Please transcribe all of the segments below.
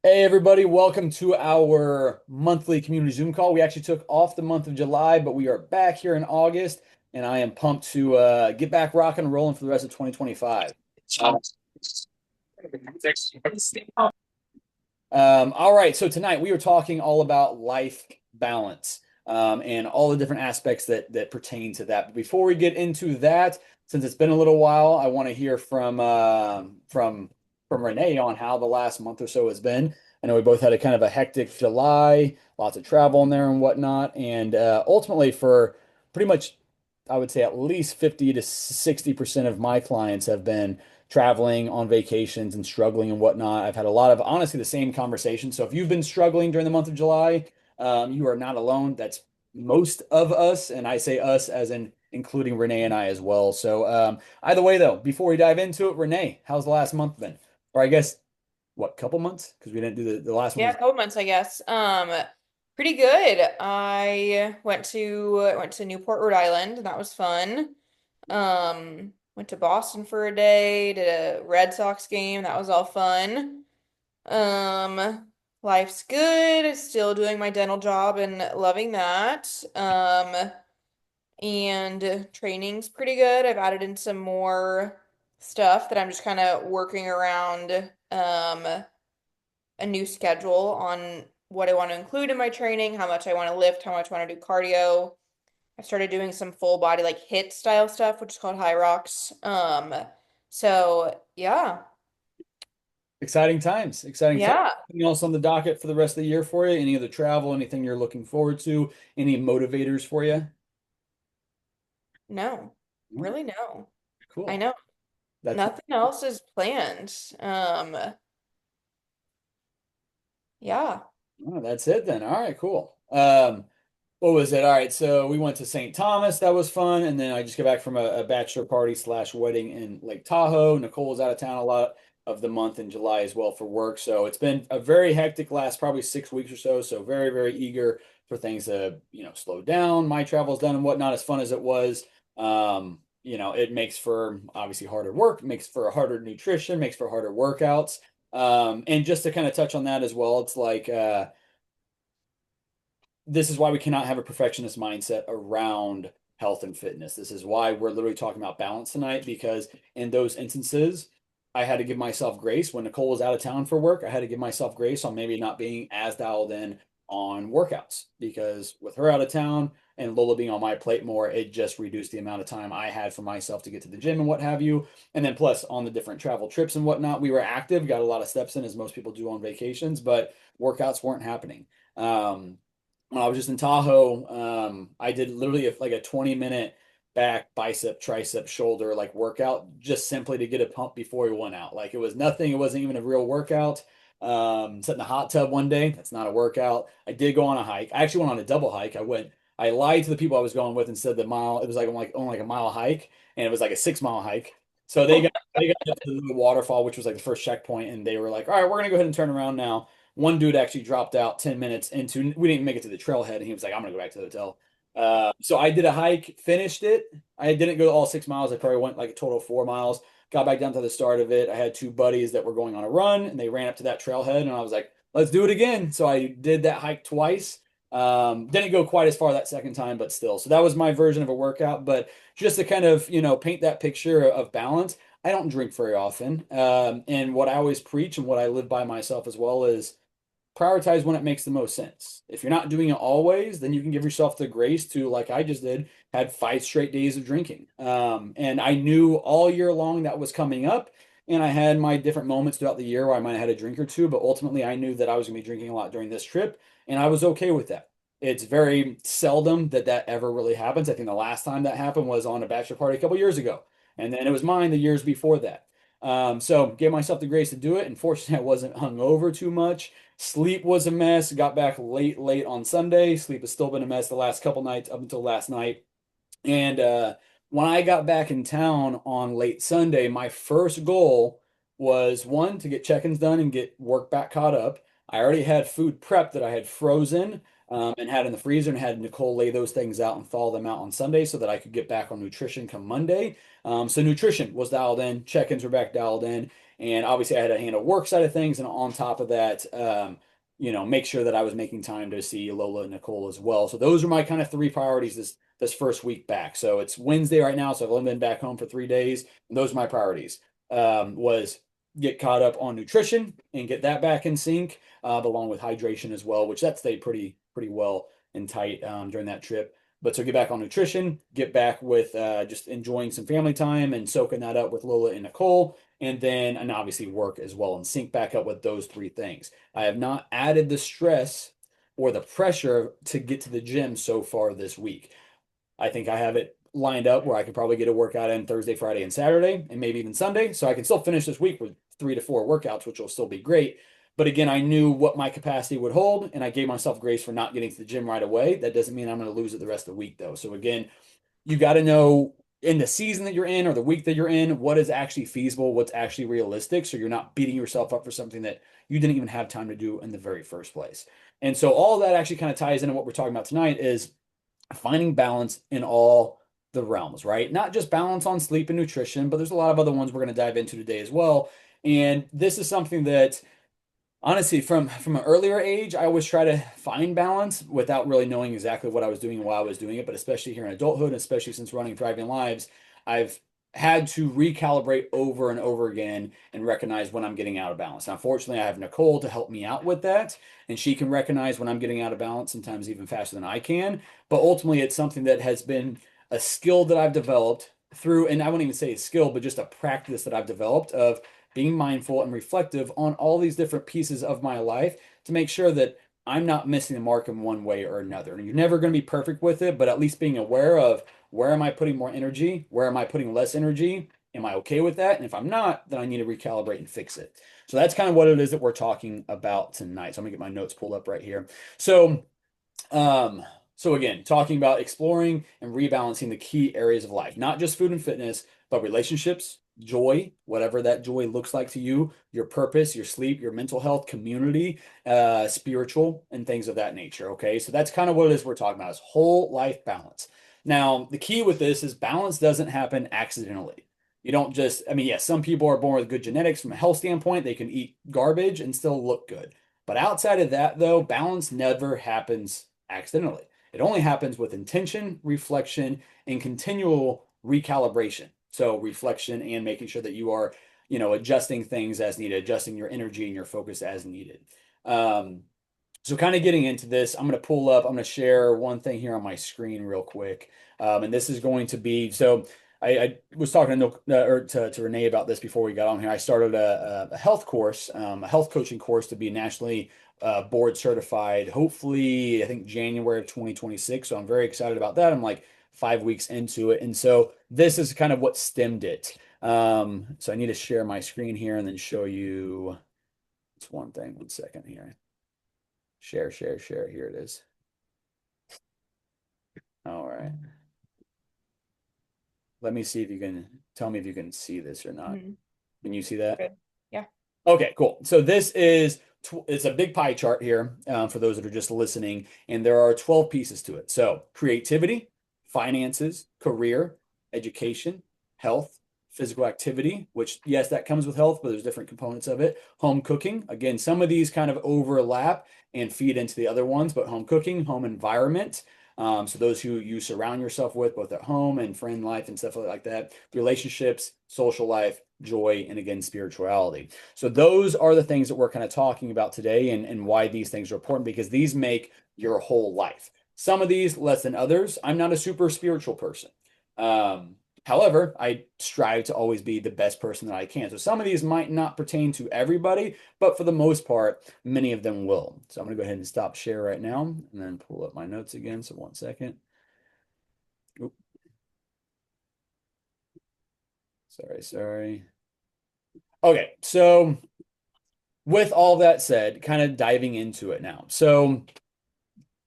Hey everybody, welcome to our monthly community Zoom call. We actually took off the month of July, but we are back here in August, and I am pumped to get back rocking and rolling for the rest of 2025. All right, so tonight we are talking all about life balance and all the different aspects that pertain to that. But before we get into that, since it's been a little while, I want to hear from Renee on how the last month or so has been. I know we both had a kind of a hectic July, lots of travel in there and whatnot, and ultimately for pretty much, I would say at least 50 to 60% of my clients have been traveling on vacations and struggling and whatnot. I've had a lot of honestly the same conversation. So if you've been struggling during the month of July, you are not alone. That's most of us, and I say us as in including Renee and I as well. So either way, though, before we dive into it, Renee, how's the last month been? Or I guess what, couple months? Because we didn't do the last one Yeah, was a couple months, I guess. Pretty good. I went to Newport, Rhode Island, and that was fun. Went to Boston for a day, did a Red Sox game, that was all fun. Life's good. Still doing my dental job and loving that. And training's pretty good. I've added in some more stuff that I'm just kind of working around. A new schedule on what I want to include in my training, how much I want to lift, how much I want to do cardio. I started doing some full body like HIIT style stuff, which is called high rocks. So yeah. exciting times. Exciting times. Yeah. Anything else on the docket for the rest of the year for you? Any other travel? Anything you're looking forward to? Any motivators for you? No. All right, Really no. I cool. know. That's Nothing else is planned. Yeah. Oh, that's it then. All right, cool. What was it? All right, so we went to St. Thomas. That was fun. And then I just got back from a bachelor party slash wedding in Lake Tahoe. Nicole was out of town a lot of the month in July as well for work. So it's been a very hectic last probably 6 weeks or so. So very, very eager for things to, slow down. My travel's done and whatnot, as fun as it was. It makes for obviously harder work, makes for harder nutrition, makes for harder workouts. And just to kind of touch on that as well, it's like this is why we cannot have a perfectionist mindset around health and fitness. This is why we're literally talking about balance tonight, because in those instances, I had to give myself grace. When Nicole was out of town for work, I had to give myself grace on maybe not being as dialed in on workouts, because with her out of town and Lola being on my plate more, it just reduced the amount of time I had for myself to get to the gym and what have you. And then plus on the different travel trips and whatnot, we were active, got a lot of steps in as most people do on vacations, but workouts weren't happening. When I was just in Tahoe, I did literally like a 20-minute back, bicep, tricep, shoulder like workout just simply to get a pump before we went out. Like it was nothing, it wasn't even a real workout. Sat in the hot tub one day, that's not a workout. I did go on a hike. I actually went on a double hike. I lied to the people I was going with and said the mile, it was like only like a mile hike, and it was like a 6 mile hike. So they got up to the waterfall, which was like the first checkpoint, and they were like, all right, we're gonna go ahead and turn around now. One dude actually dropped out 10 minutes into, we didn't make it to the trailhead, and he was like, I'm gonna go back to the hotel. So I did a hike, finished it. I didn't go all 6 miles. I probably went like a total of 4 miles. Got back down to the start of it. I had two buddies that were going on a run, and they ran up to that trailhead, and I was like, let's do it again. So I did that hike twice. Didn't go quite as far that second time, but still. So that was my version of a workout. But just to kind of, paint that picture of balance, I don't drink very often. And what I always preach and what I live by myself as well is prioritize when it makes the most sense. If you're not doing it always, then you can give yourself the grace to, like I just did, had 5 straight days of drinking. And I knew all year long that was coming up. And I had my different moments throughout the year where I might have had a drink or two, but ultimately I knew that I was going to be drinking a lot during this trip, and I was okay with that. It's very seldom that that ever really happens. I think the last time that happened was on a bachelor party a couple years ago, and then it was mine the years before that. So gave myself the grace to do it. And fortunately, I wasn't hungover too much. Sleep was a mess. Got back late, late on Sunday. Sleep has still been a mess the last couple nights up until last night. And when I got back in town on late Sunday, my first goal was one, to get check-ins done and get work back caught up. I already had food prep that I had frozen and had in the freezer, and had Nicole lay those things out and thaw them out on Sunday so that I could get back on nutrition come Monday. So nutrition was dialed in, check-ins were back dialed in. And obviously I had to handle work side of things. And on top of that, make sure that I was making time to see Lola and Nicole as well. So those are my kind of three priorities this first week back. So it's Wednesday right now, so I've only been back home for 3 days. And those are my priorities. Was get caught up on nutrition and get that back in sync, along with hydration as well, which that stayed pretty well and tight during that trip. But so get back on nutrition, get back with just enjoying some family time and soaking that up with Lola and Nicole, and obviously work as well and sync back up with those three things. I have not added the stress or the pressure to get to the gym so far this week. I think I have it lined up where I could probably get a workout in Thursday, Friday, and Saturday, and maybe even Sunday. So I can still finish this week with 3 to 4 workouts, which will still be great. But again, I knew what my capacity would hold, and I gave myself grace for not getting to the gym right away. That doesn't mean I'm going to lose it the rest of the week, though. So again, you got to know in the season that you're in or the week that you're in, what is actually feasible, what's actually realistic. So you're not beating yourself up for something that you didn't even have time to do in the very first place. And so all that actually kind of ties into what we're talking about tonight is finding balance in all the realms, right? Not just balance on sleep and nutrition, but there's a lot of other ones we're going to dive into today as well. And this is something that honestly, from an earlier age, I always try to find balance without really knowing exactly what I was doing and why I was doing it. But especially here in adulthood, especially since running Thriving Lives, I've had to recalibrate over and over again and recognize when I'm getting out of balance. Now, fortunately, I have Nicole to help me out with that, and she can recognize when I'm getting out of balance, sometimes even faster than I can. But ultimately, it's something that has been a skill that I've developed through, and I won't even say a skill, but just a practice that I've developed of being mindful and reflective on all these different pieces of my life to make sure that I'm not missing the mark in one way or another. And you're never going to be perfect with it, but at least being aware of where am I putting more energy? Where am I putting less energy? Am I okay with that? And if I'm not, then I need to recalibrate and fix it. So that's kind of what it is that we're talking about tonight. So I'm gonna get my notes pulled up right here. So um, so again, talking about exploring and rebalancing the key areas of life, not just food and fitness, but relationships, joy, whatever that joy looks like to you, your purpose, your sleep, your mental health, community, spiritual, and things of that nature. Okay. So that's kind of what it is we're talking about is whole life balance. Now, the key with this is balance doesn't happen accidentally. You don't just, I mean, yes, some people are born with good genetics from a health standpoint. They can eat garbage and still look good. But outside of that, though, balance never happens accidentally. It only happens with intention, reflection, and continual recalibration. So reflection and making sure that you are, adjusting things as needed, adjusting your energy and your focus as needed. Um, so kind of getting into this, I'm going to pull up, I'm going to share one thing here on my screen real quick. And this is going to be, so I was talking to Renee about this before we got on here. I started a health course, a health coaching course to be nationally board certified, hopefully, I think January of 2026. So I'm very excited about that. I'm like 5 weeks into it. And so this is kind of what stemmed it. So I need to share my screen here and then show you. It's one thing. 1 second here. Share, share, share. Here it is. All right. Let me see if you can tell me if you can see this or not. Mhm. Can you see that? Good. Yeah. Okay, cool. So this is it's a big pie chart here for those that are just listening, and there are 12 pieces to it. So creativity, finances, career, education, health, physical activity, which yes, that comes with health, but there's different components of it. Home cooking. Again, some of these kind of overlap and feed into the other ones, but home cooking, home environment. So those who you surround yourself with, both at home and friend life and stuff like that, relationships, social life, joy, and again, spirituality. So those are the things that we're kind of talking about today and why these things are important because these make your whole life. Some of these less than others. I'm not a super spiritual person. Um, However, I strive to always be the best person that I can. So some of these might not pertain to everybody, but for the most part, many of them will. So I'm going to go ahead and stop share right now and then pull up my notes again. So 1 second. Oop, sorry. Okay, so with all that said, kind of diving into it now. So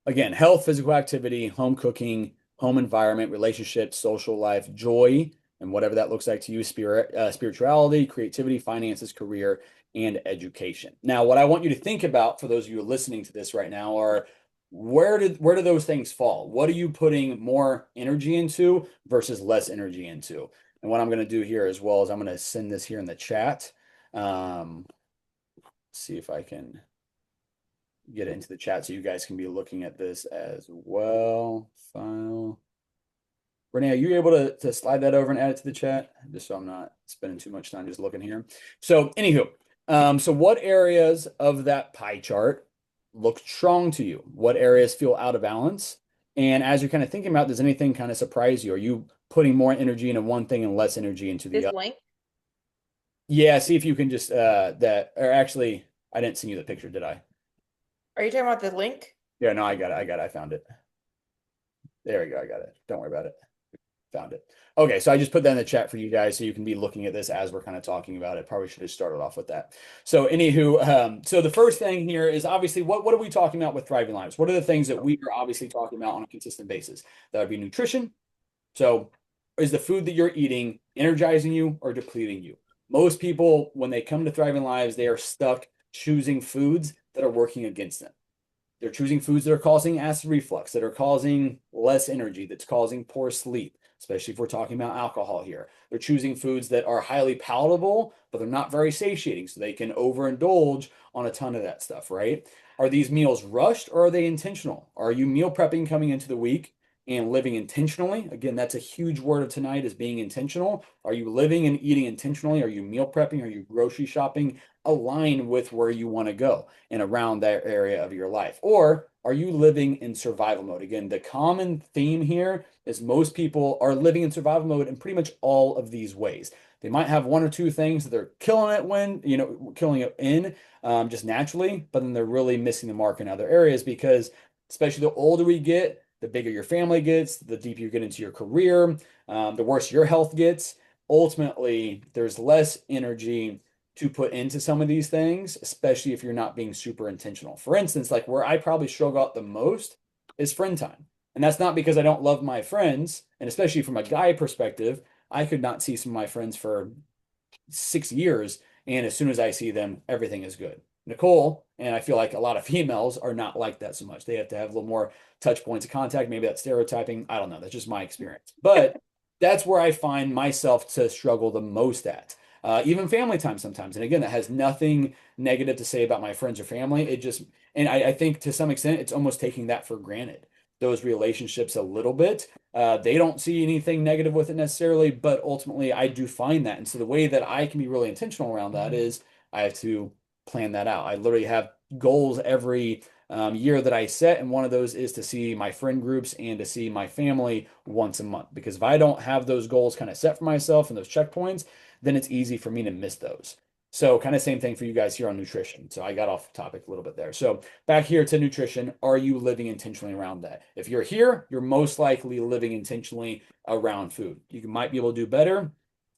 again, health, physical activity, home cooking, home environment, relationships, social life, joy, and whatever that looks like to you, spirituality, creativity, finances, career, and education. Now, what I want you to think about for those of you listening to this right now are where do those things fall? What are you putting more energy into versus less energy into? And what I'm going to do here as well is I'm going to send this here in the chat. Um, see if I can get it into the chat so you guys can be looking at this as well. File. Renee, are you able to slide that over and add it to the chat? Just so I'm not spending too much time just looking here. So, anywho, so what areas of that pie chart look strong to you? What areas feel out of balance? And as you're kind of thinking about, does anything kind of surprise you? Are you putting more energy into one thing and less energy into the This other? link. Yeah, see if you can just that or actually I didn't send you the picture, did I? Are you talking about the link? Yeah, no, I got it. I got it. I found it. There we go. I got it. Don't worry about it. Found it. Okay, so I just put that in the chat for you guys so you can be looking at this as we're kind of talking about it. Probably should have started off with that. So, anywho, so the first thing here is obviously what are we talking about with thriving lives? What are the things that we are obviously talking about on a consistent basis? That would be nutrition. So, is the food that you're eating energizing you or depleting you? Most people, when they come to thriving lives, they are stuck choosing foods that are working against them. They're choosing foods that are causing acid reflux, that are causing less energy, that's causing poor sleep, especially if we're talking about alcohol here. They're choosing foods that are highly palatable, but they're not very satiating, so they can overindulge on a ton of that stuff, right? Are these meals rushed or are they intentional? Are you meal prepping coming into the week and living intentionally? Again, that's a huge word of tonight is being intentional. Are you living and eating intentionally? Are you meal prepping? Are you grocery shopping? Align with where you want to go and around that area of your life? Or are you living in survival mode? Again, the common theme here is most people are living in survival mode in pretty much all of these ways. They might have one or two things that they're killing it when, killing it in just naturally, but then they're really missing the mark in other areas because, especially the older we get, the bigger your family gets, the deeper you get into your career, the worse your health gets. Ultimately, there's less energy to put into some of these things, especially if you're not being super intentional. For instance, like where I probably struggle out the most is friend time. And that's not because I don't love my friends, and especially from a guy perspective, I could not see some of my friends for 6 years. And as soon as I see them, everything is good. Nicole, and I feel like a lot of females are not like that so much. They have to have a little more touch points of contact. Maybe that's stereotyping. I don't know. That's just my experience. But that's where I find myself to struggle the most at. Even family time sometimes. And again, that has nothing negative to say about my friends or family. It just, and I think to some extent, it's almost taking that for granted, those relationships a little bit. They don't see anything negative with it necessarily, but ultimately I do find that. And so the way that I can be really intentional around that is I have to plan that out. I literally have goals every year that I set, and one of those is to see my friend groups and to see my family once a month. Because if I don't have those goals kind of set for myself and those checkpoints, then it's easy for me to miss those. So kind of same thing for you guys here on nutrition. So I got off topic a little bit there. So back here to nutrition, are you living intentionally around that? If you're here, you're most likely living intentionally around food. You might be able to do better,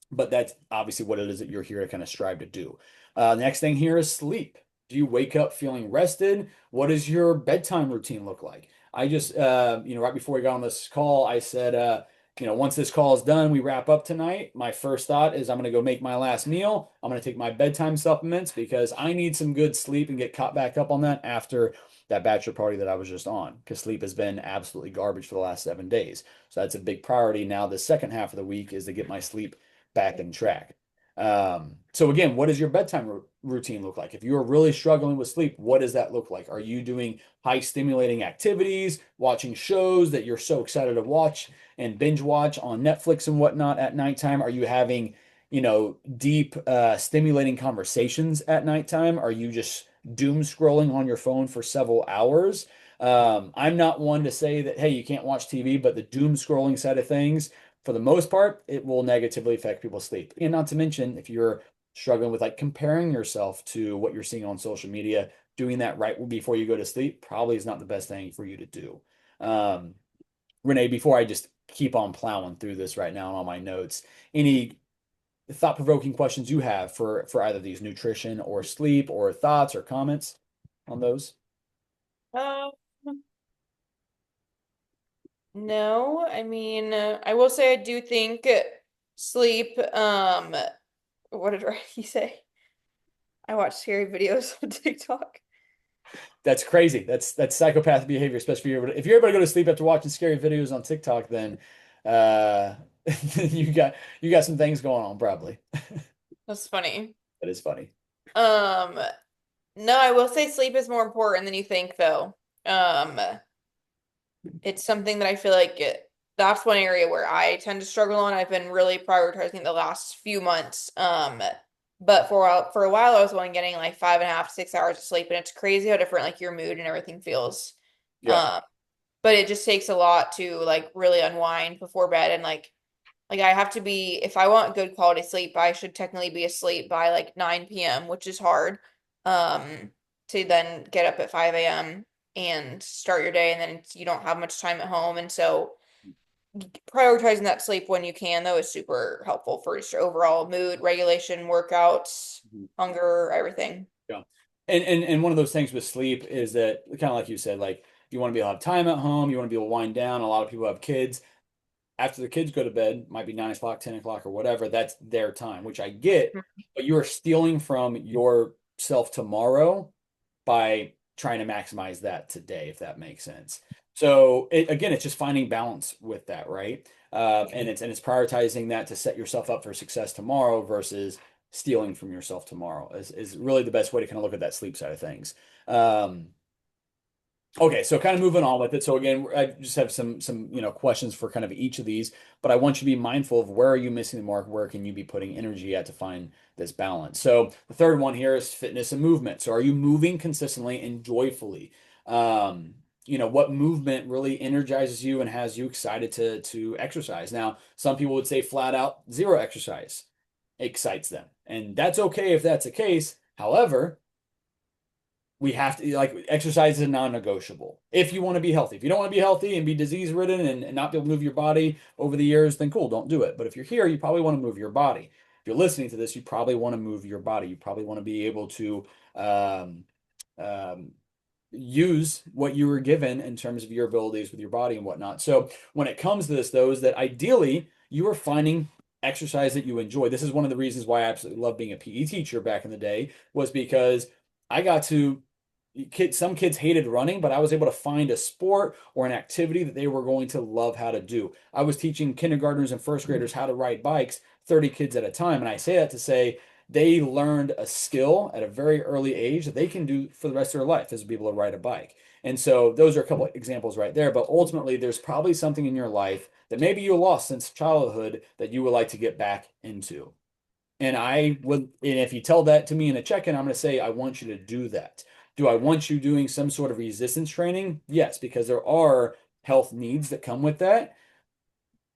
but that's obviously what it is that you're here to kind of strive to do. Next thing here is sleep. Do you wake up feeling rested? What does your bedtime routine look like? I just, right before we got on this call, I said, once this call is done, we wrap up tonight. My first thought is I'm going to go make my last meal. I'm going to take my bedtime supplements because I need some good sleep and get caught back up on that after that bachelor party that I was just on because sleep has been absolutely garbage for the last 7 days. So that's a big priority now. The second half of the week is to get my sleep back in track. So again, what does your bedtime routine look like? If you are really struggling with sleep, what does that look like? Are you doing high stimulating activities, watching shows that you're so excited to watch and binge watch on Netflix and whatnot at nighttime? Are you having, deep, stimulating conversations at nighttime? Are you just doom scrolling on your phone for several hours? I'm not one to say that, hey, you can't watch TV, but the doom scrolling side of things, for the most part, it will negatively affect people's sleep. And not to mention, if you're struggling with like comparing yourself to what you're seeing on social media, doing that right before you go to sleep probably is not the best thing for you to do. Um, Renee, before I just keep on plowing through this right now on all my notes, any thought-provoking questions you have for either these nutrition or sleep or thoughts or comments on those? Um, no, I mean, I will say I do think sleep, what did he say? I watch scary videos on TikTok. That's crazy. That's psychopathic behavior, especially if you're able to go to sleep after watching scary videos on TikTok, then uh you got some things going on probably. That's funny. That is funny. Um, no, I will say sleep is more important than you think, though. Um, it's something that I feel like that's one area where I tend to struggle on. I've been really prioritizing the last few months. But for a while I was only getting like 5.5, 6 hours of sleep, and it's crazy how different like your mood and everything feels. Yeah. Um, but it just takes a lot to like really unwind before bed and like I have to be if I want good quality sleep, I should technically be asleep by like 9 p.m., which is hard. To then get up at 5 a.m. and start your day, and then you don't have much time at home. And so prioritizing that sleep when you can, though, is super helpful for just overall mood regulation, workouts, Mhm. hunger, everything. Yeah. And one of those things with sleep is that kind of like you said, like you want to be able to have time at home, you want to be able to wind down. A lot of people have kids. After the kids go to bed, might be 9 o'clock, 10 o'clock, or whatever, that's their time, which I get, but you are stealing from yourself tomorrow by trying to maximize that today, if that makes sense. So again, it's just finding balance with that, right? And it's prioritizing that to set yourself up for success tomorrow versus stealing from yourself tomorrow is really the best way to kind of look at that sleep side of things. Um, Okay, so kind of moving on with it. So again, I just have some questions for kind of each of these, but I want you to be mindful of where are you missing the mark, where can you be putting energy at to find this balance. So the third one here is fitness and movement. So are you moving consistently and joyfully? Um, what movement really energizes you and has you excited to exercise? Now, some people would say flat out zero exercise excites them, and that's okay if that's the case. However, we have to like exercise is non-negotiable if you want to be healthy. If you don't want to be healthy and be disease ridden and not be able to move your body over the years, then cool, don't do it. But if you're here, you probably want to move your body. If you're listening to this, you probably want to move your body. You probably want to be able to um, um, use what you were given in terms of your abilities with your body and whatnot. So when it comes to this, though, is that ideally you are finding exercise that you enjoy. This is one of the reasons why I absolutely love being a PE teacher back in the day, was because I got to some kids hated running, but I was able to find a sport or an activity that they were going to love how to do. I was teaching kindergartners and first graders how to ride bikes, 30 kids at a time. And I say that to say they learned a skill at a very early age that they can do for the rest of their life is be able to ride a bike. And so those are a couple of examples right there. But ultimately, there's probably something in your life that maybe you lost since childhood that you would like to get back into. And I would, and if you tell that to me in a check-in, I'm going to say, I want you to do that. Do I want you doing some sort of resistance training? Yes, because there are health needs that come with that.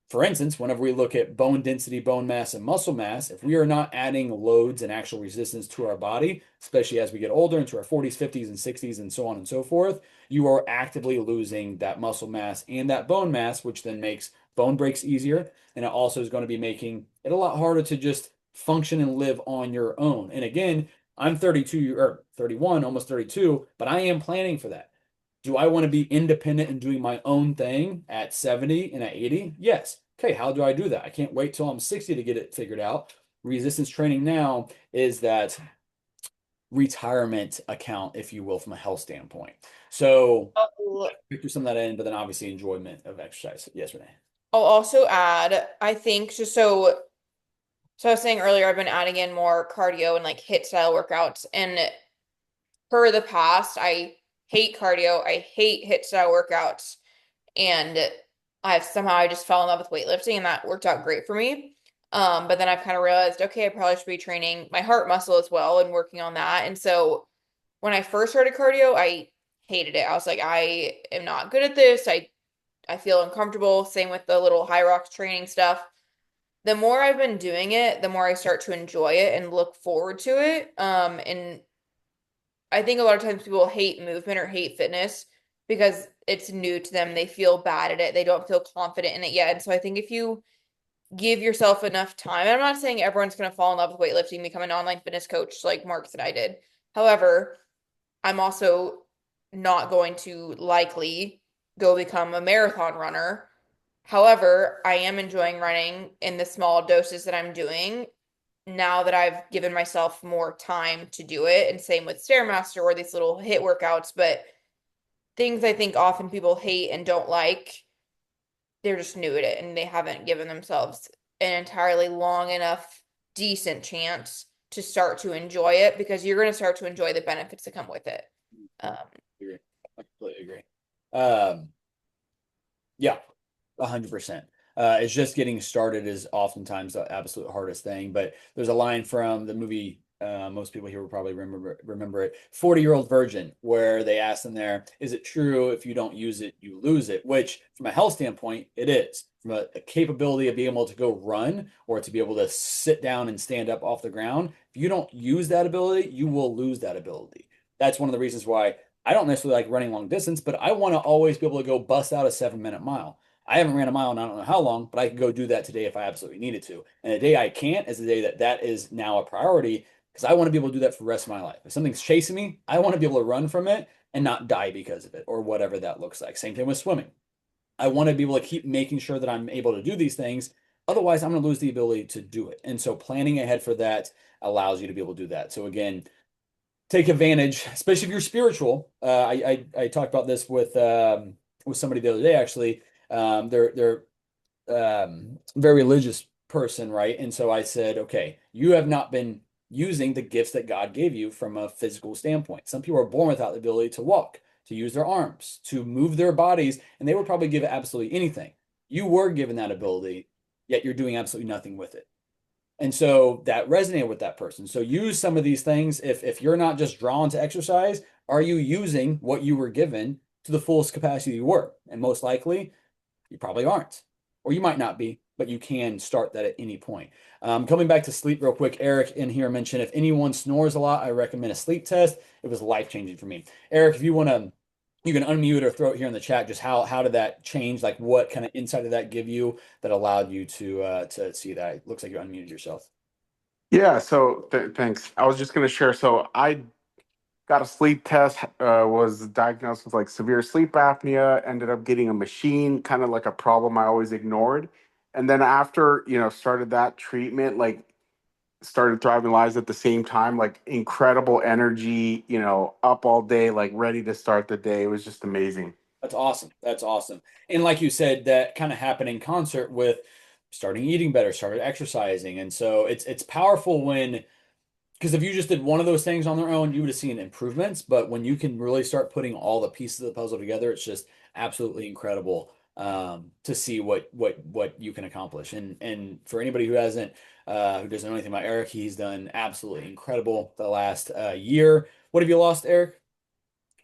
For instance, whenever we look at bone density, bone mass, and muscle mass, if we are not adding loads and actual resistance to our body, especially as we get older into our 40s, 50s, and 60s, and so on and so forth, you are actively losing that muscle mass and that bone mass, which then makes bone breaks easier. And it also is going to be making it a lot harder to just function and live on your own. And again, I'm 32 or 31, almost 32, but I am planning for that. Do I want to be independent and doing my own thing at 70 and at 80? Yes. Okay, how do I do that? I can't wait till I'm 60 to get it figured out. Resistance training now is that retirement account, if you will, from a health standpoint. So I'll picture some of that in, but then obviously enjoyment of exercise. Yes, Renee. I'll also add, I think just so I was saying earlier, I've been adding in more cardio and like hit style workouts. And for the past, I hate cardio. I hate hit style workouts. And I just fell in love with weightlifting and that worked out great for me. But then I've kind of realized, okay, I probably should be training my heart muscle as well and working on that. And so when I first started cardio, I hated it. I was like, I am not good at this. I feel uncomfortable. Same with the little high rocks training stuff. The more I've been doing it, the more I start to enjoy it and look forward to it. And I think a lot of times people hate movement or hate fitness because it's new to them. They feel bad at it. They don't feel confident in it yet. And so I think if you give yourself enough time, and I'm not saying everyone's going to fall in love with weightlifting, become an online fitness coach like Marcus and I did. However, I'm also not going to likely go become a marathon runner. However, I am enjoying running in the small doses that I'm doing now that I've given myself more time to do it. And same with Stairmaster or these little hit workouts, but things I think often people hate and don't like, they're just new at it and they haven't given themselves an entirely long enough decent chance to start to enjoy it because you're going to start to enjoy the benefits that come with it. Um, Agree. I completely agree. Um, yeah, 100%. It's just getting started is oftentimes the absolute hardest thing. But there's a line from the movie, most people here will probably remember it, 40-Year-Old Virgin, where they ask them there, is it true if you don't use it, you lose it? Which, from a health standpoint, it is. From a capability of being able to go run or to be able to sit down and stand up off the ground, if you don't use that ability, you will lose that ability. That's one of the reasons why I don't necessarily like running long distance, but I want to always be able to go bust out a 7-minute mile. I haven't ran a mile in I don't know how long, but I can go do that today if I absolutely needed to. And the day I can't is the day that that is now a priority because I want to be able to do that for the rest of my life. If something's chasing me, I want to be able to run from it and not die because of it or whatever that looks like. Same thing with swimming. I want to be able to keep making sure that I'm able to do these things. Otherwise, I'm going to lose the ability to do it. And so planning ahead for that allows you to be able to do that. So again, take advantage, especially if you're spiritual. I talked about this with somebody the other day actually. They're very religious person, right? And so I said, okay, you have not been using the gifts that God gave you from a physical standpoint. Some people are born without the ability to walk, to use their arms, to move their bodies, and they would probably give it absolutely anything. You were given that ability, yet you're doing absolutely nothing with it. And so that resonated with that person. So use some of these things. If you're not just drawn to exercise, are you using what you were given to the fullest capacity you were? And most likely, you probably aren't. Or you might not be, but you can start that at any point. Coming back to sleep real quick, Eric in here mentioned if anyone snores a lot, I recommend a sleep test. It was life-changing for me. Eric, if you want to, you can unmute or throw it here in the chat. Just how did that change? Like what kind of insight did that give you that allowed you to see that? It looks like you unmuted yourself. Yeah, so thanks. I was just going to share. So I got a sleep test, was diagnosed with like severe sleep apnea, ended up getting a machine, kind of like a problem I always ignored. And then after, started that treatment, like started Thriving Lives at the same time, like incredible energy, up all day, like ready to start the day. It was just amazing. That's awesome. That's awesome. And like you said, that kind of happened in concert with starting eating better, started exercising. And so it's powerful when because if you just did one of those things on their own, you would have seen improvements. But when you can really start putting all the pieces of the puzzle together, it's just absolutely incredible to see what you can accomplish. And for anybody who doesn't know anything about Eric, he's done absolutely incredible the last year. What have you lost, Eric?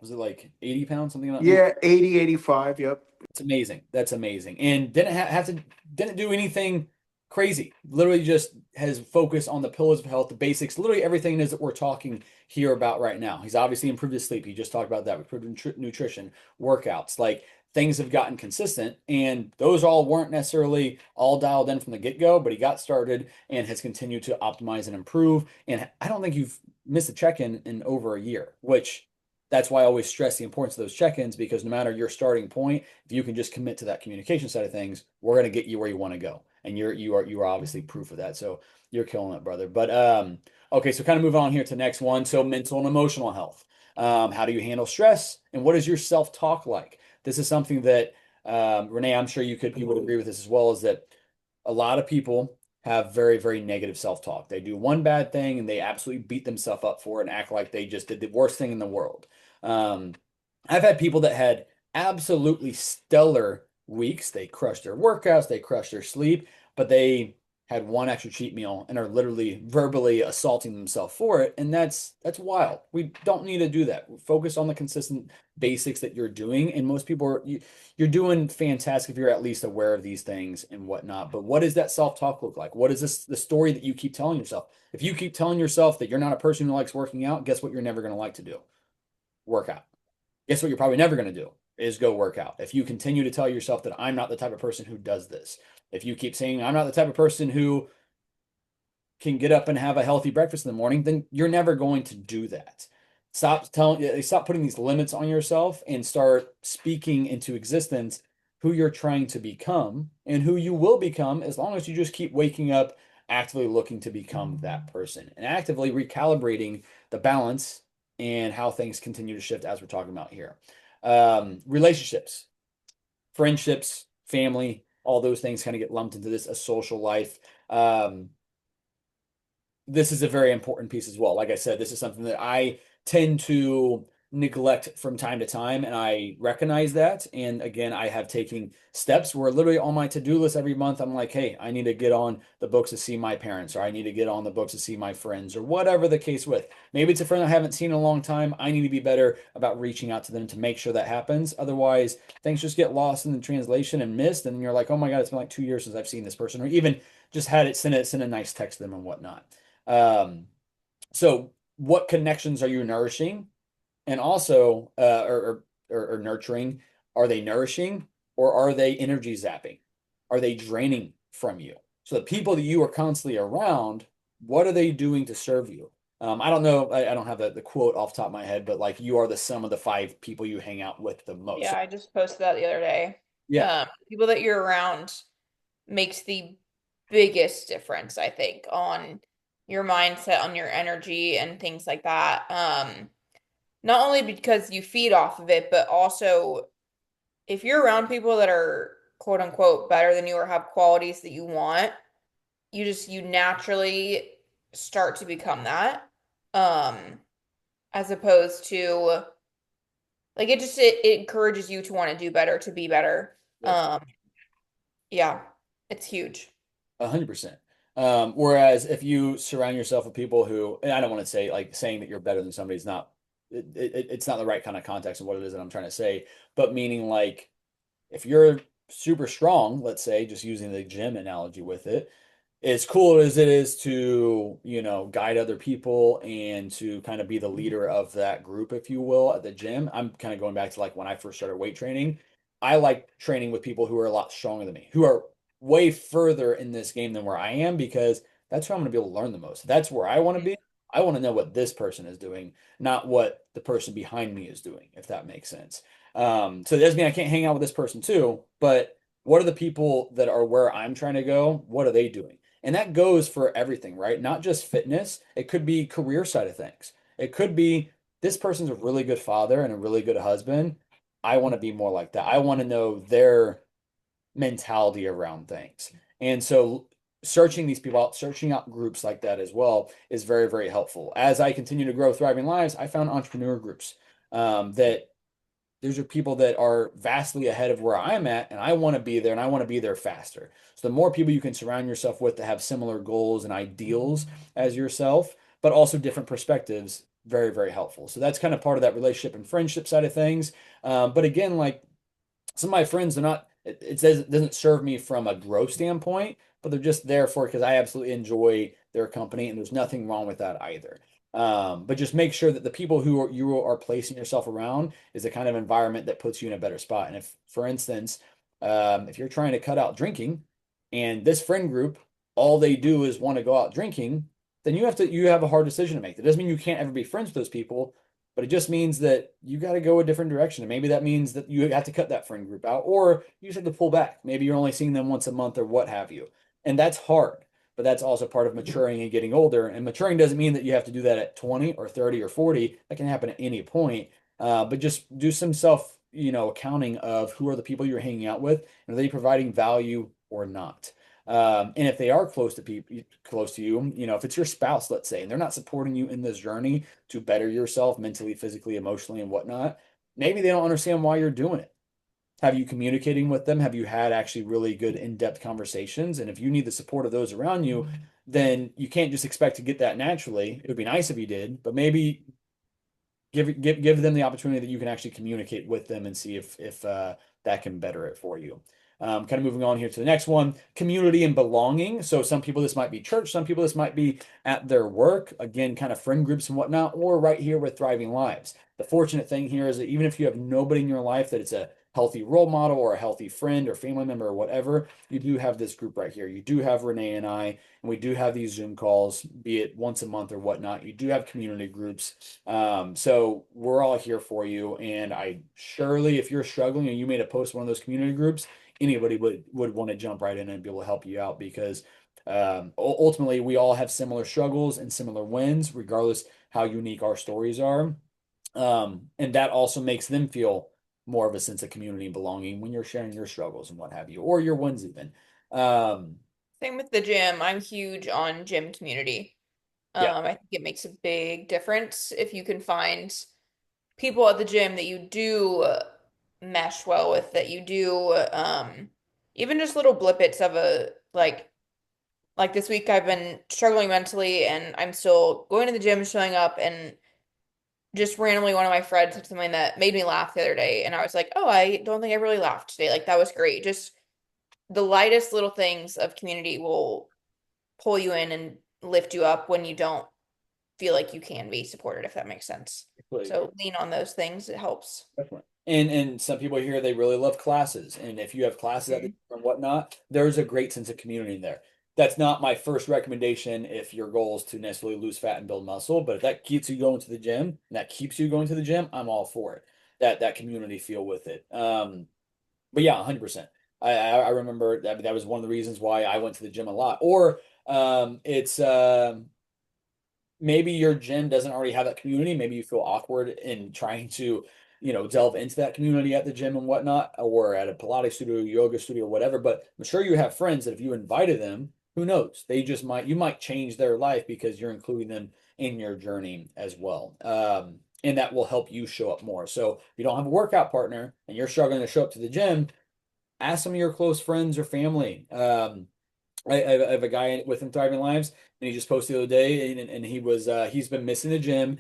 Was it like 80 pounds, something like that? Yeah, 80, 85. Yep. It's amazing. That's amazing. And didn't have to didn't do anything crazy. Literally just has focused on the pillars of health, the basics, literally everything it is that we're talking here about right now. He's obviously improved his sleep. He just talked about that. We improved nutrition, workouts, like things have gotten consistent. And those all weren't necessarily all dialed in from the get-go, but he got started and has continued to optimize and improve. And I don't think you've missed a check-in in over a year, which that's why I always stress the importance of those check-ins because no matter your starting point, if you can just commit to that communication side of things, we're going to get you where you want to go. And you are obviously proof of that. So you're killing it, brother. But okay, so kind of move on here to the next one. So mental and emotional health. How do you handle stress? And what is your self-talk like? This is something that Renee, I'm sure you would agree with this as well, is that a lot of people have very, very negative self-talk. They do one bad thing and they absolutely beat themselves up for it and act like they just did the worst thing in the world. Um, I've had people that had absolutely stellar weeks. They crushed their workouts, they crushed their sleep, but they had one extra cheat meal and are literally verbally assaulting themselves for it. And that's wild. We don't need to do that. Focus on the consistent basics that you're doing. And most people you're doing fantastic if you're at least aware of these things and whatnot. But what does that self-talk look like? What is the story that you keep telling yourself? If you keep telling yourself that you're not a person who likes working out, guess what you're never going to like to do? Work out. Guess what you're probably never going to do is go work out. If you continue to tell yourself that I'm not the type of person who does this, if you keep saying I'm not the type of person who can get up and have a healthy breakfast in the morning, then you're never going to do that. Stop putting these limits on yourself and start speaking into existence who you're trying to become and who you will become as long as you just keep waking up actively looking to become that person and actively recalibrating the balance and how things continue to shift as we're talking about here. Relationships, friendships, family, all those things kind of get lumped into this a social life. this is a very important piece as well. Like I said, this is something that I tend to neglect from time to time, and I recognize that. And again, I have taken steps where literally on my to-do list every month, I'm like, hey, I need to get on the books to see my parents, or I need to get on the books to see my friends, or whatever the case with. Maybe it's a friend I haven't seen in a long time. I need to be better about reaching out to them to make sure that happens. Otherwise, things just get lost in the translation and missed, and you're like, oh my God, it's been like 2 years since I've seen this person, or even just had it send a nice text to them and whatnot. Um, so what connections are you nourishing? And also, or nurturing, are they nourishing or are they energy zapping? Are they draining from you? So the people that you are constantly around, what are they doing to serve you? I don't know, I don't have the quote off the top of my head, but like you are the sum of the five people you hang out with the most. Yeah, So, I just posted that the other day. yeah, People that you're around makes the biggest difference, I think, on your mindset, on your energy and things like that. Not only because you feed off of it, but also if you're around people that are quote unquote better than you or have qualities that you want, you naturally start to become that. Um, as opposed to like it encourages you to want to do better, to be better. yeah. Um, yeah, it's huge. 100%. Whereas if you surround yourself with people who, and I don't want to say like saying that you're better than somebody is not, it's not the right kind of context of what it is that I'm trying to say, but meaning like if you're super strong, let's say, just using the gym analogy with it, as cool as it is to, guide other people and to kind of be the leader of that group, if you will, at the gym. I'm kind of going back to like when I first started weight training. I like training with people who are a lot stronger than me, who are way further in this game than where I am, because that's where I'm going to be able to learn the most. That's where I want to be. I want to know what this person is doing, not what the person behind me is doing, if that makes sense. So it doesn't mean I can't hang out with this person too, but what are the people that are where I'm trying to go? What are they doing? And that goes for everything, right? Not just fitness. It could be career side of things. It could be this person's a really good father and a really good husband. I want to be more like that. I want to know their mentality around things. And so searching these people out, searching out groups like that as well is very, very helpful. As I continue to grow Thriving Lives, I found entrepreneur groups that these are people that are vastly ahead of where I'm at, and I want to be there and I want to be there faster. So the more people you can surround yourself with that have similar goals and ideals as yourself, but also different perspectives, very, very helpful. So that's kind of part of that relationship and friendship side of things. But again, like some of my friends, they're not, it says it doesn't serve me from a growth standpoint, but they're just there for because I absolutely enjoy their company, and there's nothing wrong with that either. But just make sure that the people you are placing yourself around is the kind of environment that puts you in a better spot. And if, for instance, if you're trying to cut out drinking, and this friend group, all they do is want to go out drinking, then you have a hard decision to make. That doesn't mean you can't ever be friends with those people, but it just means that you got to go a different direction. And maybe that means that you have to cut that friend group out, or you just have to pull back. Maybe you're only seeing them once a month or what have you. And that's hard, but that's also part of maturing and getting older. And maturing doesn't mean that you have to do that at 20 or 30 or 40. That can happen at any point. But just do some self, accounting of who are the people you're hanging out with, and are they providing value or not? And if they are close to you, if it's your spouse, let's say, and they're not supporting you in this journey to better yourself mentally, physically, emotionally, and whatnot, maybe they don't understand why you're doing it. Have you communicating with them? Have you had actually really good in-depth conversations? And if you need the support of those around you, then you can't just expect to get that naturally. It would be nice if you did, but maybe give them the opportunity that you can actually communicate with them and see if that can better it for you. Kind of moving on here to the next one, community and belonging. So some people this might be church, some people this might be at their work, again, kind of friend groups and whatnot, or right here with Thriving Lives. The fortunate thing here is that even if you have nobody in your life that it's a healthy role model or a healthy friend or family member or whatever, you do have this group right here. You do have Renee and I, and we do have these Zoom calls, be it once a month or whatnot. You do have community groups. So we're all here for you. And I surely, if you're struggling and you made a post in one of those community groups, anybody would want to jump right in and be able to help you out, because ultimately we all have similar struggles and similar wins, regardless how unique our stories are. And that also makes them feel more of a sense of community and belonging when you're sharing your struggles and what have you, or your wins even. Um, Same with the gym. I'm huge on gym community. Yeah, I think it makes a big difference if you can find people at the gym that you do mesh well with, that you do even just little blippets of a like this week I've been struggling mentally and I'm still going to the gym, showing up, and just randomly one of my friends said something that made me laugh the other day and I was like, "Oh, I don't think I really laughed today." Like that was great. Just the lightest little things of community will pull you in and lift you up when you don't feel like you can be supported, if that makes sense. completely agree. So lean on those things. It helps. Definitely. And some people here they really love classes, and if you have classes at the Mhm. gym and whatnot, there's a great sense of community in there. That's not my first recommendation if your goal is to necessarily lose fat and build muscle, but if that keeps you going to the gym and that keeps you going to the gym, I'm all for it. That community feel with it. But yeah, 100%. I remember that was one of the reasons why I went to the gym a lot. Or it's maybe your gym doesn't already have that community. Maybe you feel awkward in trying to, delve into that community at the gym and whatnot, or at a Pilates studio, yoga studio, whatever. But I'm sure you have friends that if you invited them, who knows? They just might, you might change their life because you're including them in your journey as well. And that will help you show up more. So if you don't have a workout partner and you're struggling to show up to the gym, ask some of your close friends or family. I have a guy with him Thriving Lives, and he just posted the other day, and he's been missing the gym.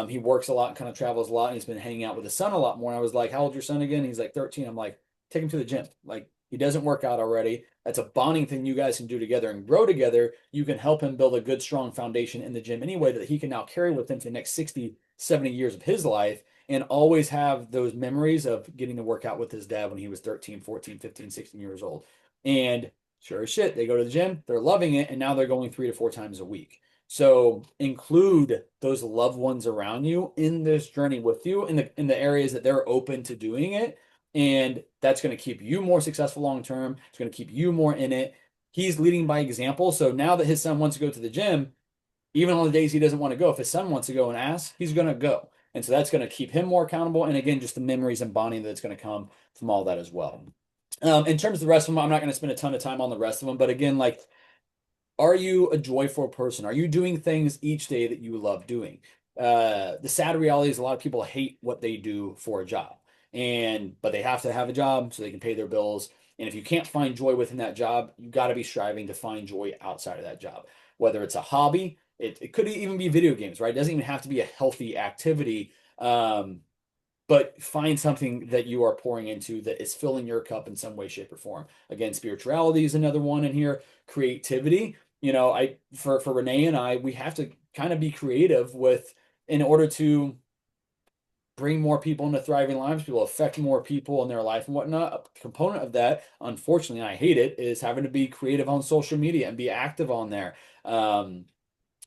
He works a lot and kind of travels a lot, and he's been hanging out with his son a lot more. And I was like, "How old's your son again?" He's like 13. I'm like, "Take him to the gym." Like he doesn't work out already. That's a bonding thing you guys can do together and grow together. You can help him build a good, strong foundation in the gym anyway that he can now carry with him for the next 60, 70 years of his life and always have those memories of getting to work out with his dad when he was 13, 14, 15, 16 years old. And sure as shit, they go to the gym, they're loving it, and now they're going 3 to 4 times a week. So include those loved ones around you in this journey with you in the areas that they're open to doing it. And that's going to keep you more successful long term. It's going to keep you more in it. He's leading by example. So now that his son wants to go to the gym, even on the days he doesn't want to go, if his son wants to go and ask, he's going to go. And so that's going to keep him more accountable. And again, just the memories and bonding that's going to come from all that as well. In terms of the rest of them, I'm not going to spend a ton of time on the rest of them. But again, like, are you a joyful person? Are you doing things each day that you love doing? The sad reality is a lot of people hate what they do for a job, but they have to have a job so they can pay their bills. And if you can't find joy within that job, you got to be striving to find joy outside of that job, whether it's a hobby. It could even be video games, right? It doesn't even have to be a healthy activity. But find something that you are pouring into that is filling your cup in some way, shape, or form. Again, spirituality is another one in here. Creativity. I for Renee and I, we have to kind of be creative with in order to bring more people into thriving lives, people affect more people in their life and whatnot. A component of that, unfortunately, I hate it, is having to be creative on social media and be active on there.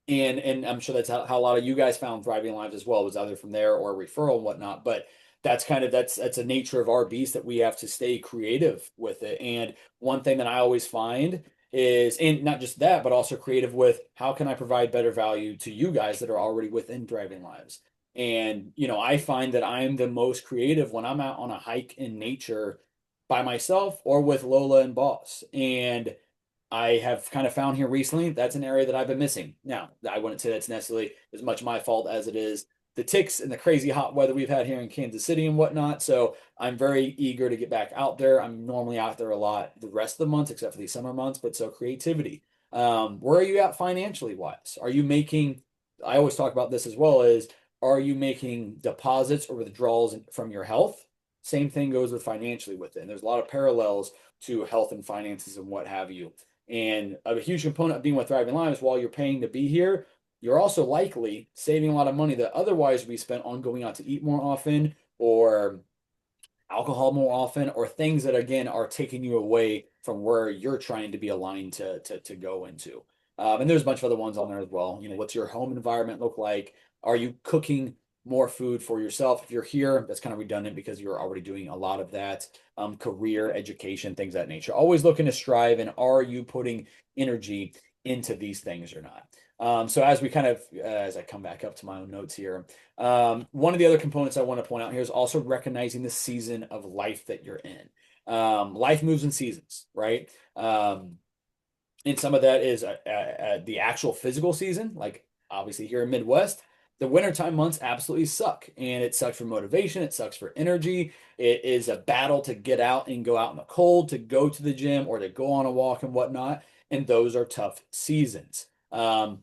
And I'm sure that's how a lot of you guys found Thriving Lives as well, was either from there or referral and whatnot. But that's a nature of our beast that we have to stay creative with it. And one thing that I always find is, and not just that, but also creative with how can I provide better value to you guys that are already within Thriving Lives. And I find that I'm the most creative when I'm out on a hike in nature by myself or with Lola and Boss. And I have kind of found here recently that's an area that I've been missing. Now, I wouldn't say that's necessarily as much my fault as it is the ticks and the crazy hot weather we've had here in Kansas City and whatnot. So I'm very eager to get back out there. I'm normally out there a lot the rest of the months, except for these summer months. But so creativity. Where are you at financially wise? Are you making, I always talk about this as well, is are you making deposits or withdrawals from your health? Same thing goes with financially with it. And there's a lot of parallels to health and finances and what have you. And a huge component of being with Thriving Lives, while you're paying to be here, you're also likely saving a lot of money that otherwise would be spent on going out to eat more often or alcohol more often or things that again are taking you away from where you're trying to be aligned to go into. And there's a bunch of other ones on there as well. What's your home environment look like? Are you cooking more food for yourself? If you're here, that's kind of redundant because you're already doing a lot of that. Career, education, things of that nature. Always looking to strive, and are you putting energy into these things or not? So as we kind of as I come back up to my own notes here, one of the other components I want to point out here is also recognizing the season of life that you're in. Life moves in seasons, right? And some of that is the actual physical season, like obviously here in Midwest, the wintertime months absolutely suck. And it sucks for motivation, it sucks for energy. It is a battle to get out and go out in the cold, to go to the gym or to go on a walk and whatnot. And those are tough seasons. The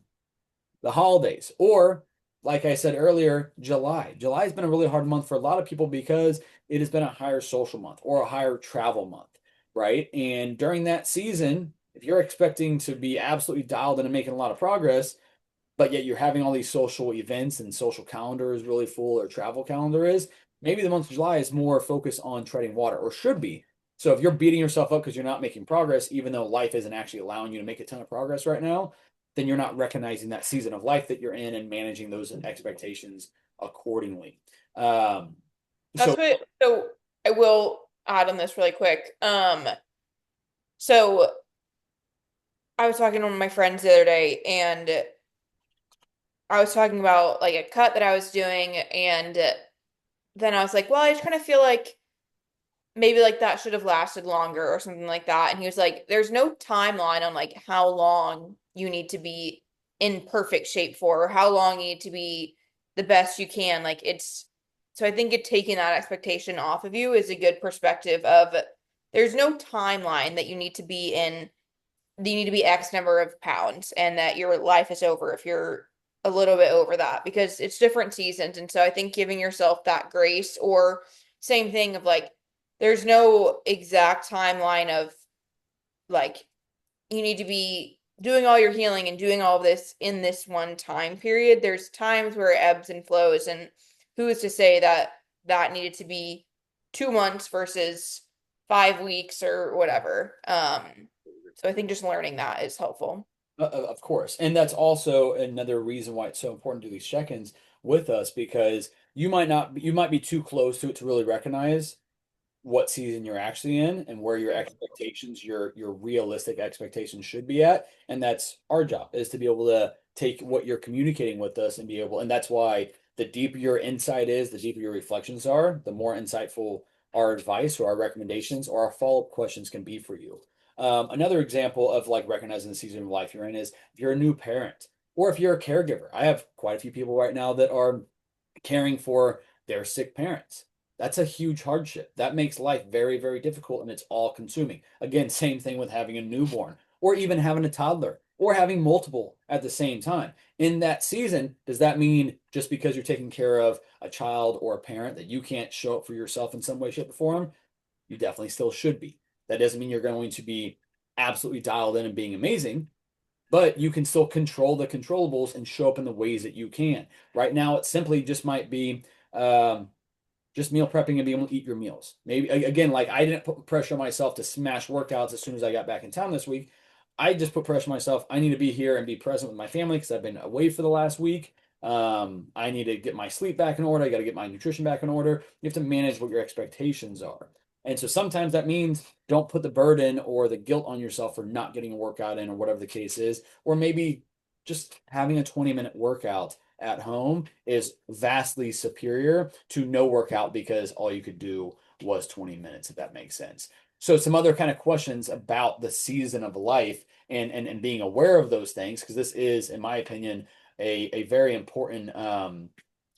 holidays, or like I said earlier, July. July has been a really hard month for a lot of people because it has been a higher social month or a higher travel month, right? And during that season, if you're expecting to be absolutely dialed in and making a lot of progress, but yet you're having all these social events and social calendar is really full or travel calendar is, maybe the month of July is more focused on treading water or should be. So if you're beating yourself up because you're not making progress, even though life isn't actually allowing you to make a ton of progress right now, then you're not recognizing that season of life that you're in and managing those expectations accordingly. Um, That's so what, so I will add on this really quick. So I was talking to one of my friends the other day, and I was talking about like a cut that I was doing, and then I was like, well, I just kind of feel like maybe like that should have lasted longer or something like that. And he was like, there's no timeline on like how long you need to be in perfect shape for, or how long you need to be the best you can. Like it's, so I think it taking that expectation off of you is a good perspective of there's no timeline that you need to be in. You need to be X number of pounds and that your life is over if you're a little bit over that because it's different seasons. And so I think giving yourself that grace or same thing of like, there's no exact timeline of like you need to be doing all your healing and doing all of this in this one time period. There's times where it ebbs and flows, and who's to say that that needed to be 2 months versus 5 weeks or whatever. So I think just learning that is helpful. of course. And that's also another reason why it's so important to do these check-ins with us because you might be too close to it to really recognize what season you're actually in and where your expectations, your realistic expectations should be at. And that's our job is to be able to take what you're communicating with us and be able, and that's why the deeper your insight is, the deeper your reflections are, the more insightful our advice or our recommendations or our follow-up questions can be for you. Another example of like recognizing the season of life you're in is if you're a new parent or if you're a caregiver. I have quite a few people right now that are caring for their sick parents. That's a huge hardship. That makes life very, very difficult and it's all consuming. Again, same thing with having a newborn or even having a toddler or having multiple at the same time. In that season, does that mean just because you're taking care of a child or a parent that you can't show up for yourself in some way, shape, or form? You definitely still should be. That doesn't mean you're going to be absolutely dialed in and being amazing, but you can still control the controllables and show up in the ways that you can. Right now, it simply just might be just meal prepping and being able to eat your meals. Maybe again, like I didn't put pressure on myself to smash workouts as soon as I got back in town this week. I just put pressure on myself. I need to be here and be present with my family because I've been away for the last week. I need to get my sleep back in order. I got to get my nutrition back in order. You have to manage what your expectations are. And so sometimes that means don't put the burden or the guilt on yourself for not getting a workout in or whatever the case is. Or maybe just having a 20-minute workout at home is vastly superior to no workout because all you could do was 20 minutes, if that makes sense. So some other kind of questions about the season of life and being aware of those things, because this is, in my opinion, a very important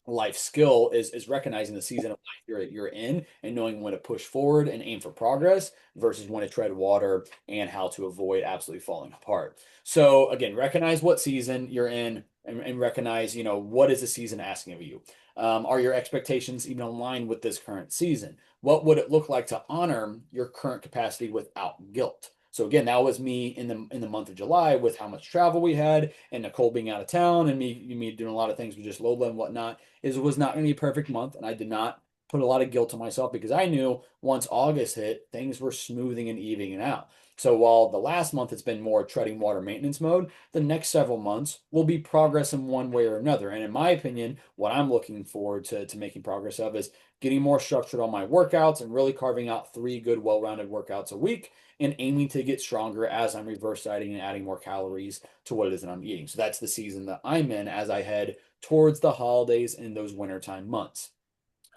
life skill is recognizing the season of life you're in and knowing when to push forward and aim for progress versus when to tread water and how to avoid absolutely falling apart. So again, recognize what season you're in and recognize, what is the season asking of you? Are your expectations even aligned with this current season? What would it look like to honor your current capacity without guilt? So again, that was me in the month of July with how much travel we had and Nicole being out of town and me doing a lot of things with just Lola and whatnot. Is it was not going to be a perfect month, and I did not put a lot of guilt on myself because I knew once August hit, things were smoothing and evening out. So while the last month has been more treading water maintenance mode, the next several months will be progress in one way or another. And in my opinion, what I'm looking forward to making progress of is getting more structured on my workouts and really carving out 3 good, well-rounded workouts a week and aiming to get stronger as I'm reverse dieting and adding more calories to what it is that I'm eating. So that's the season that I'm in as I head towards the holidays in those wintertime months.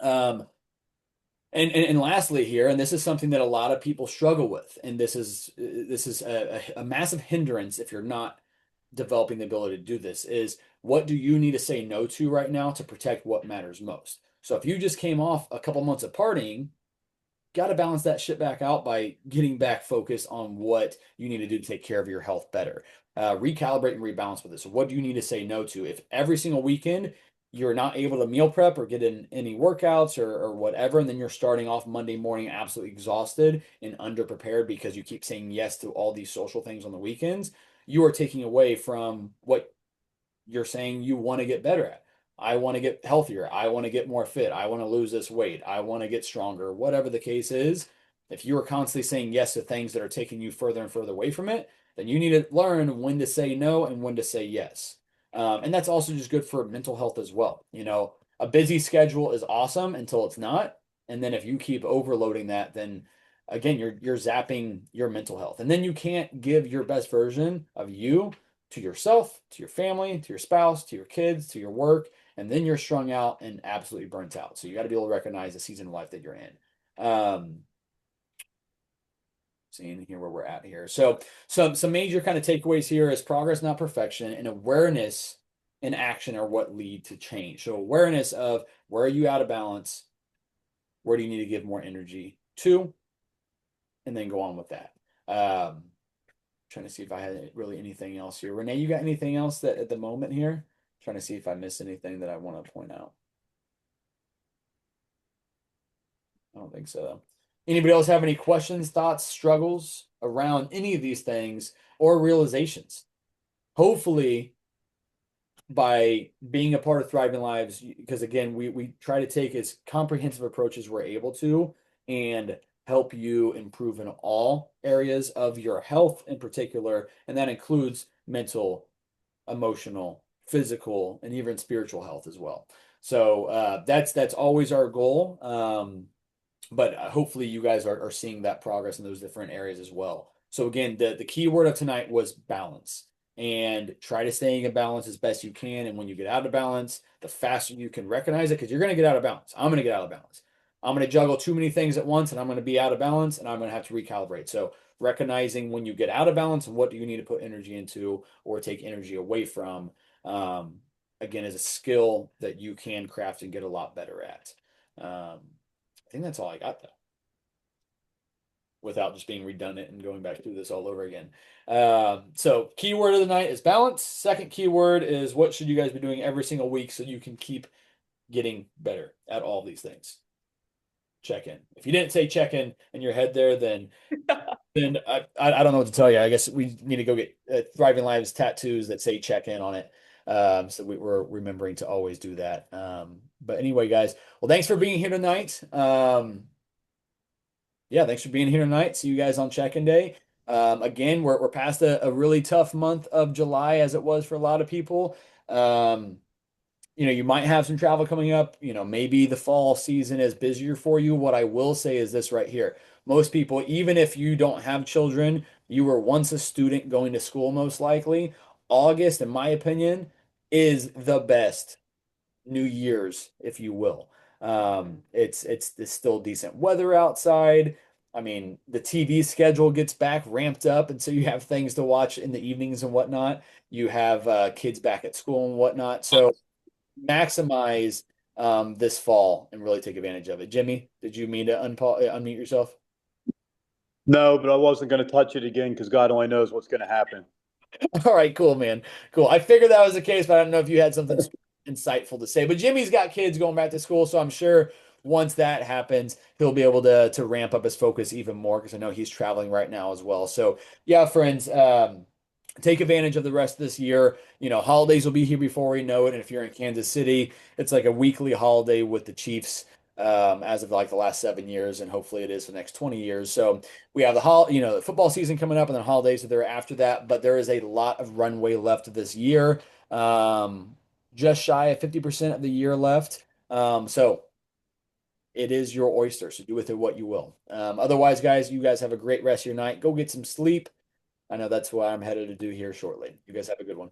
Um, and lastly here, and this is something that a lot of people struggle with, and this is a massive hindrance if you're not developing the ability to do this, is what do you need to say no to right now to protect what matters most? So if you just came off a couple months of partying, got to balance that shit back out by getting back focused on what you need to do to take care of your health better. Recalibrate and rebalance with it. So, what do you need to say no to? If every single weekend you're not able to meal prep or get in any workouts or whatever, and then you're starting off Monday morning absolutely exhausted and underprepared because you keep saying yes to all these social things on the weekends, you are taking away from what you're saying you want to get better at. I want to get healthier. I want to get more fit. I want to lose this weight. I want to get stronger. Whatever the case is, if you are constantly saying yes to things that are taking you further and further away from it, then you need to learn when to say no and when to say yes. And that's also just good for mental health as well. You know, a busy schedule is awesome until it's not. And then if you keep overloading that, then again, you're zapping your mental health. And then you can't give your best version of you to yourself, to your family, to your spouse, to your kids, to your work, and then you're strung out and absolutely burnt out. So you got to be able to recognize the season of life that you're in. Seeing here where we're at here. So some major kind of takeaways here is progress, not perfection, and awareness and action are what lead to change. So awareness of where are you out of balance, where do you need to give more energy to, and then go on with that. Trying to see if I had really anything else here. Renee, you got anything else that at the moment here? Trying to see if I missed anything that I want to point out. I don't think so. Anybody else have any questions, thoughts, struggles around any of these things or realizations? Hopefully, by being a part of Thriving Lives, because again, we try to take as comprehensive approach as we're able to and help you improve in all areas of your health in particular, and that includes mental, emotional, physical, and even spiritual health as well. So that's always our goal. But hopefully you guys are seeing that progress in those different areas as well. So again, the key word of tonight was balance. And try to stay in balance as best you can. And when you get out of balance, the faster you can recognize it, because you're going to get out of balance. I'm going to get out of balance. I'm going to juggle too many things at once, and I'm going to be out of balance, and I'm going to have to recalibrate. So recognizing when you get out of balance and what do you need to put energy into or take energy away from, again, is a skill that you can craft and get a lot better at. I think that's all I got though, without just being redundant and going back through this all over again. So keyword of the night is balance. Second keyword is what should you guys be doing every single week so you can keep getting better at all these things. Check in. If you didn't say check in your head there, then I don't know what to tell you. I guess we need to go get Thriving Lives tattoos that say check in on it. So we're remembering to always do that. But anyway, guys, well, thanks for being here tonight. Yeah, thanks for being here tonight. See you guys on check-in day. Again, we're past a really tough month of July as it was for a lot of people. You know, you might have some travel coming up. You know, maybe the fall season is busier for you. What I will say is this right here. Most people, even if you don't have children, you were once a student going to school, most likely. August, in my opinion, is the best New Year's, if you will. It's still decent weather outside. I mean, the TV schedule gets back ramped up, and so you have things to watch in the evenings and whatnot. You have kids back at school and whatnot. So maximize this fall and really take advantage of it. Jimmy, did you mean to unmute yourself? No, but I wasn't going to touch it again because God only knows what's going to happen. All right, cool, man. Cool. I figured that was the case, but I don't know if you had something insightful to say. But Jimmy's got kids going back to school, so I'm sure once that happens, he'll be able to ramp up his focus even more because I know he's traveling right now as well. So yeah, friends, take advantage of the rest of this year. You know, holidays will be here before we know it. And if you're in Kansas City, it's like a weekly holiday with the Chiefs. As of like the last 7 years, and hopefully it is for the next 20 years. So we have the football season coming up, and then holidays are there after that. But there is a lot of runway left this year. Just shy of 50% of the year left. So it is your oyster. So do with it what you will. Otherwise, guys, you guys have a great rest of your night. Go get some sleep. I know that's what I'm headed to do here shortly. You guys have a good one.